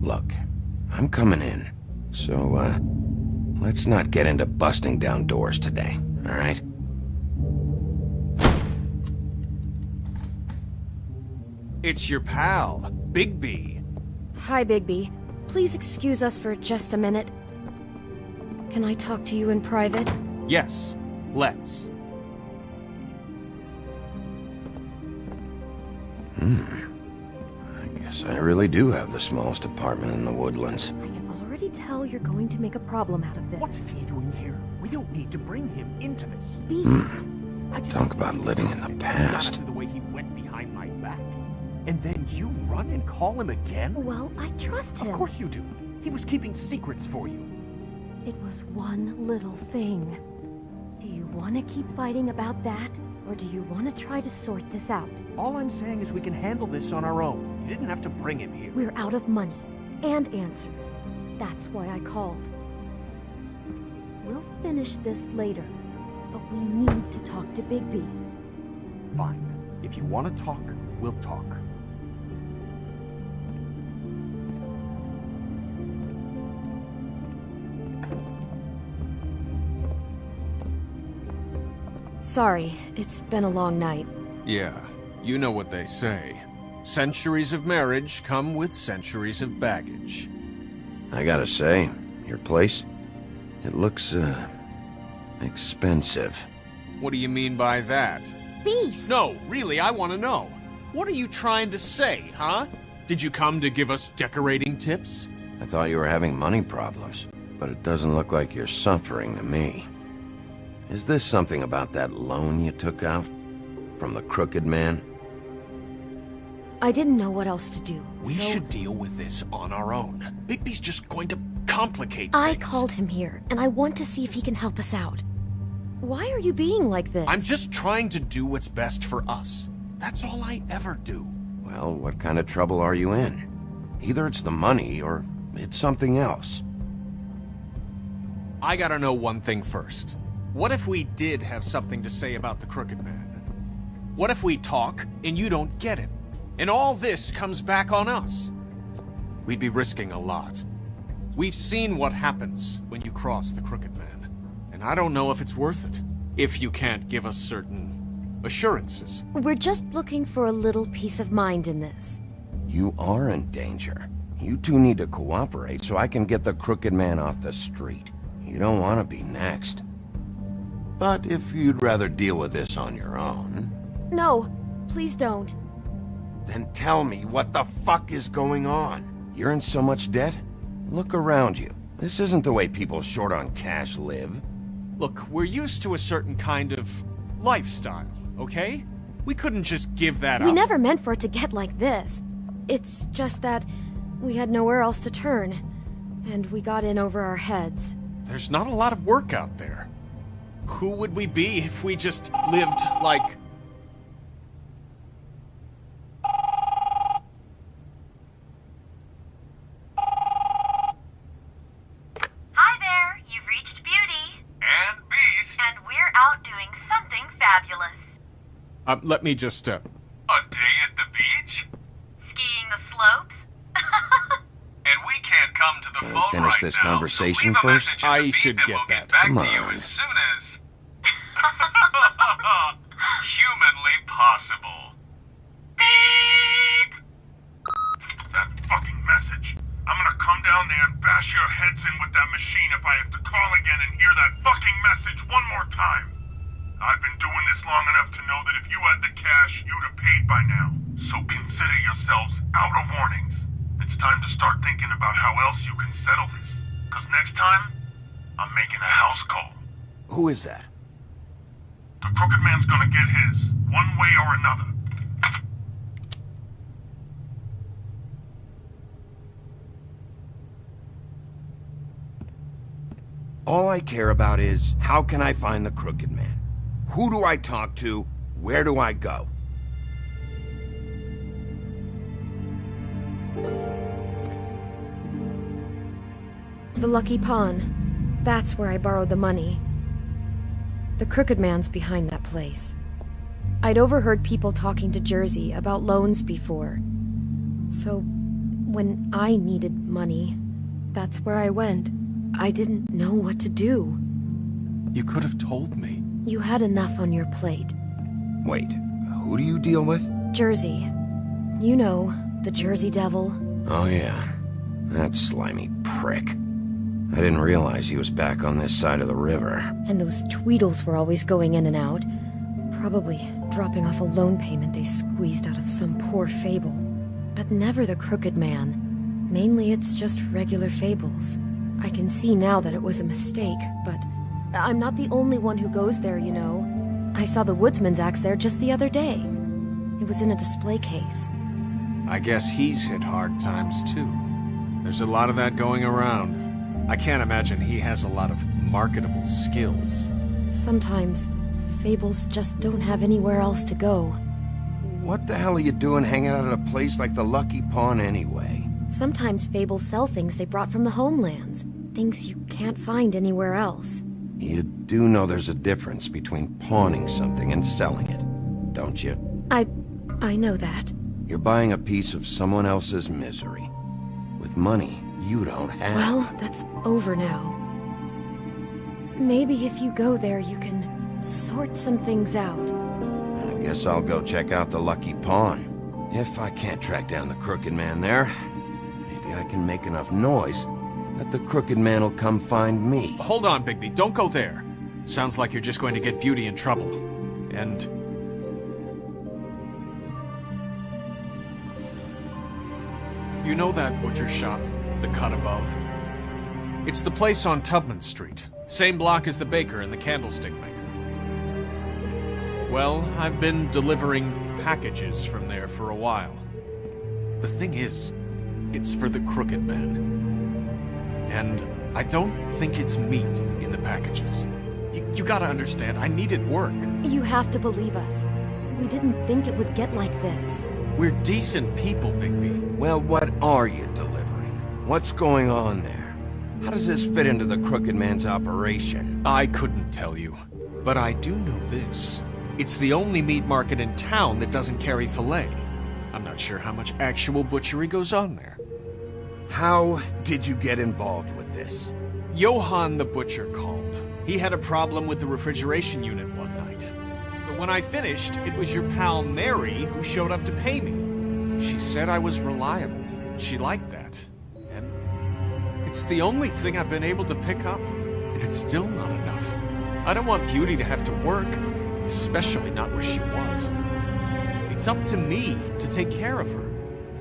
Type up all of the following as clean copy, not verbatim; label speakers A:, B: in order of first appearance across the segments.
A: Look, I'm coming in, so, let's not get into busting down doors today, all right?
B: It's your pal, Bigby.
C: Hi, Bigby. Please excuse us for just a minute. Can I talk to you in private?
B: Yes, let's.
A: I guess I really do have the smallest apartment in the Woodlands.
C: I can already tell you're going to make a problem out of this.
D: What's he doing here? We don't need to bring him into this.
C: Beast.
D: I just
A: Talk about living in the past.
D: The way he went behind my back. And then you run and call him again?
C: Well, I trust him.
D: Of course you do. He was keeping secrets for you.
C: It was one little thing. Do you want to keep fighting about that? Or do you want to try to sort this out?
D: All I'm saying is we can handle this on our own. You didn't have to bring him here.
C: We're out of money. And answers. That's why I called. We'll finish this later. But we need to talk to Bigby.
D: Fine. If you want to talk, we'll talk.
C: Sorry, it's been a long night.
B: Yeah, you know what they say. Centuries of marriage come with centuries of baggage.
A: I gotta say, your place, it looks, expensive.
B: What do you mean by that?
C: Beast!
B: No, really, I want to know. What are you trying to say, huh? Did you come to give us decorating tips?
A: I thought you were having money problems, but it doesn't look like you're suffering to me. Is this something about that loan you took out? From the Crooked Man?
C: I didn't know what else to do,
B: We
C: so
B: should deal with this on our own. Bigby's just going to complicate
C: I
B: things.
C: called him here, and I want to see if he can help us out. Why are you being like this?
B: I'm just trying to do what's best for us. That's all I ever do.
A: Well, what kind of trouble are you in? Either it's the money, or it's something else.
B: I gotta know one thing first. What if we did have something to say about the Crooked Man? What if we talk, and you don't get it? And all this comes back on us? We'd be risking a lot. We've seen what happens when you cross the Crooked Man. And I don't know if it's worth it. If you can't give us certain assurances.
C: We're just looking for a little peace of mind in this.
A: You are in danger. You two need to cooperate so I can get the Crooked Man off the street. You don't want to be next. But if you'd rather deal with this on your own...
C: No, please don't.
A: Then tell me what the fuck is going on? You're in so much debt? Look around you. This isn't the way people short on cash live.
B: Look, we're used to a certain kind of lifestyle, okay? We couldn't just give that up.
C: We never meant for it to get like this. It's just that we had nowhere else to turn, and we got in over our heads.
B: There's not a lot of work out there. Who would we be if we just lived like...
E: Hi there, you've reached Beauty.
F: And Beast.
E: And we're out doing something fabulous.
B: let me just,
F: A day at the beach?
E: Skiing the slopes?
F: And we can't come to the
A: Can we
F: phone
A: finish
F: right
A: this
F: now,
A: conversation
F: so leave a
A: first?
F: message in the
B: I
F: beep
B: should
F: and
B: get
F: we'll
B: that.
F: back
A: Come
F: to you
A: on.
F: as soon as... humanly possible. Beep! That fucking message. I'm gonna come down there and bash your heads in with that machine if I have to call again and hear that fucking message one more time. I've been doing this long enough to know that if you had the cash, you'd have paid by now. So consider yourselves out of warnings. It's time to start thinking about how else you can settle this. Because next time, I'm making a house call.
A: Who is that?
F: The Crooked Man's gonna get his, one way or another.
A: All I care about is, how can I find the Crooked Man? Who do I talk to? Where do I go?
C: The Lucky Pawn. That's where I borrowed the money. The Crooked Man's behind that place. I'd overheard people talking to Jersey about loans before. So, When I needed money, that's where I went. I didn't know what to do.
B: You could have told me.
C: You had enough on your plate.
A: Wait, who do you deal with?
C: Jersey. You know, the Jersey Devil.
A: Oh yeah, that slimy prick. I didn't realize he was back on this side of the river.
C: And those Tweedles were always going in and out. Probably dropping off a loan payment they squeezed out of some poor fable. But never the Crooked Man. Mainly it's just regular fables. I can see now that it was a mistake, but I'm not the only one who goes there, you know. I saw the Woodsman's axe there just the other day. It was in a display case.
B: I guess he's hit hard times too. There's a lot of that going around. I can't imagine he has a lot of marketable skills.
C: Sometimes, fables just don't have anywhere else to go.
A: What the hell are you doing hanging out at a place like the Lucky Pawn anyway?
C: Sometimes fables sell things they brought from the homelands. Things you can't find anywhere else.
A: You do know there's a difference between pawning something and selling it, don't you?
C: I know that.
A: You're buying a piece of someone else's misery. With money you don't have.
C: Well, that's over now. Maybe if you go there, you can sort some things out.
A: I guess I'll go check out the Lucky Pawn. If I can't track down the Crooked Man there, maybe I can make enough noise that the Crooked Man will come find me.
B: Hold on, Bigby. Don't go there. Sounds like you're just going to get Beauty in trouble. And... you know that butcher shop? The cut above? It's the place on Tubman Street. Same block as the baker and the candlestick maker. Well, I've been delivering packages from there for a while. The thing is, it's for the Crooked Man. And I don't think it's meat in the packages. You gotta understand, I needed work.
C: You have to believe us. We didn't think it would get like this.
B: We're decent people, Bigby.
A: Well, what are you delivering? What's going on there? How does this fit into the Crooked Man's operation?
B: I couldn't tell you, but I do know this. It's the only meat market in town that doesn't carry filet. I'm not sure how much actual butchery goes on there.
A: How did you get involved with this?
B: Johann the butcher called. He had a problem with the refrigeration unit one night. But when I finished, it was your pal Mary who showed up to pay me. She said I was reliable. She liked that. And it's the only thing I've been able to pick up, and it's still not enough. I don't want Beauty to have to work, especially not where she was. It's up to me to take care of her.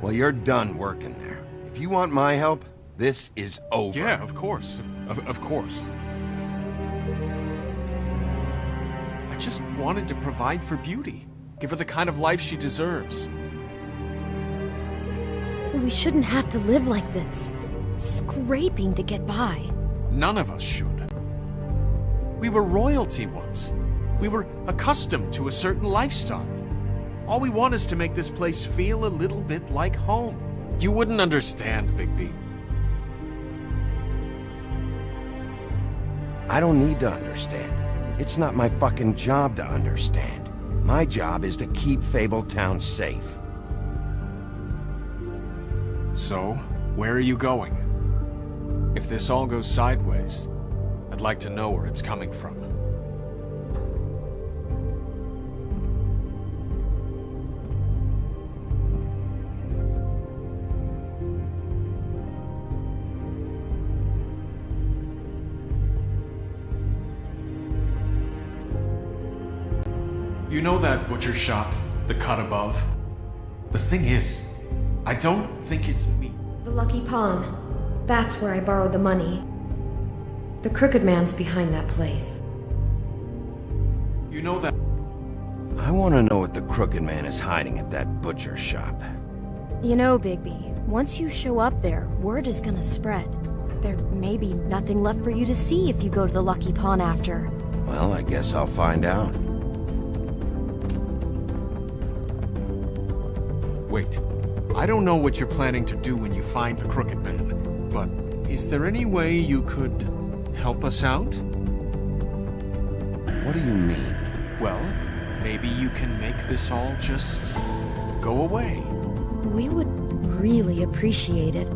A: Well, you're done working there. If you want my help, this is over.
B: Yeah, of course. Of course. I just wanted to provide for Beauty. Give her the kind of life she deserves.
C: We shouldn't have to live like this. Scraping to get by.
B: None of us should. We were royalty once. We were accustomed to a certain lifestyle. All we want is to make this place feel a little bit like home. You wouldn't understand, Bigby.
A: I don't need to understand. It's not my fucking job to understand. My job is to keep Fabletown safe.
B: So, where are you going? If this all goes sideways, I'd like to know where it's coming from. You know that butcher shop, the cut above? The thing is, I don't think it's meat.
C: The Lucky Pawn. That's where I borrowed the money. The Crooked Man's behind that place.
B: You know that...
A: I want to know what the Crooked Man is hiding at that butcher shop.
C: You know, Bigby, once you show up there, word is gonna spread. There may be nothing left for you to see if you go to the Lucky Pawn after.
A: Well, I guess I'll find out.
B: Wait, I don't know what you're planning to do when you find the Crooked Man, but is there any way you could help us out?
A: What do you mean?
B: Well, maybe you can make this all just go away.
C: We would really appreciate it.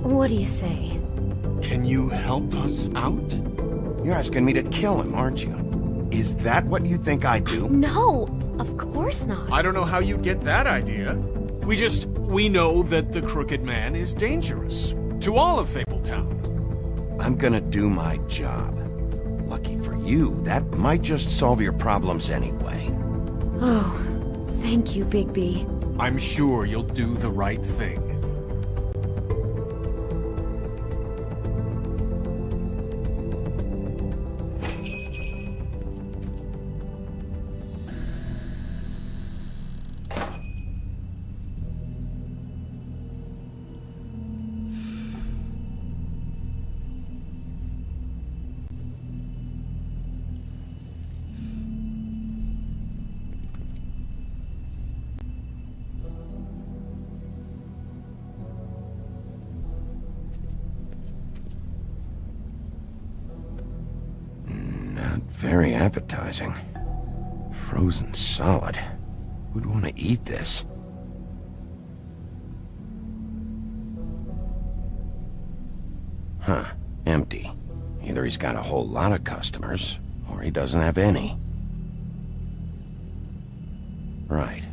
C: What do you say?
G: Can you help us out?
A: You're asking me to kill him, aren't you? Is that what you think I do?
C: No, of course not.
B: I don't know how you get that idea. We know that the Crooked Man is dangerous. To all of Fabletown.
A: I'm gonna do my job. Lucky for you, that might just solve your problems anyway.
C: Oh, thank you, Bigby.
B: I'm sure you'll do the right thing.
A: Not very appetizing. Frozen solid. Who'd want to eat this? Huh. Empty. Either he's got a whole lot of customers, or he doesn't have any. Right.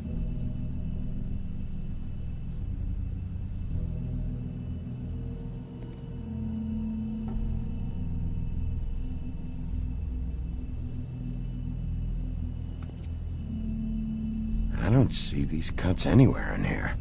A: I don't see these cuts anywhere in here.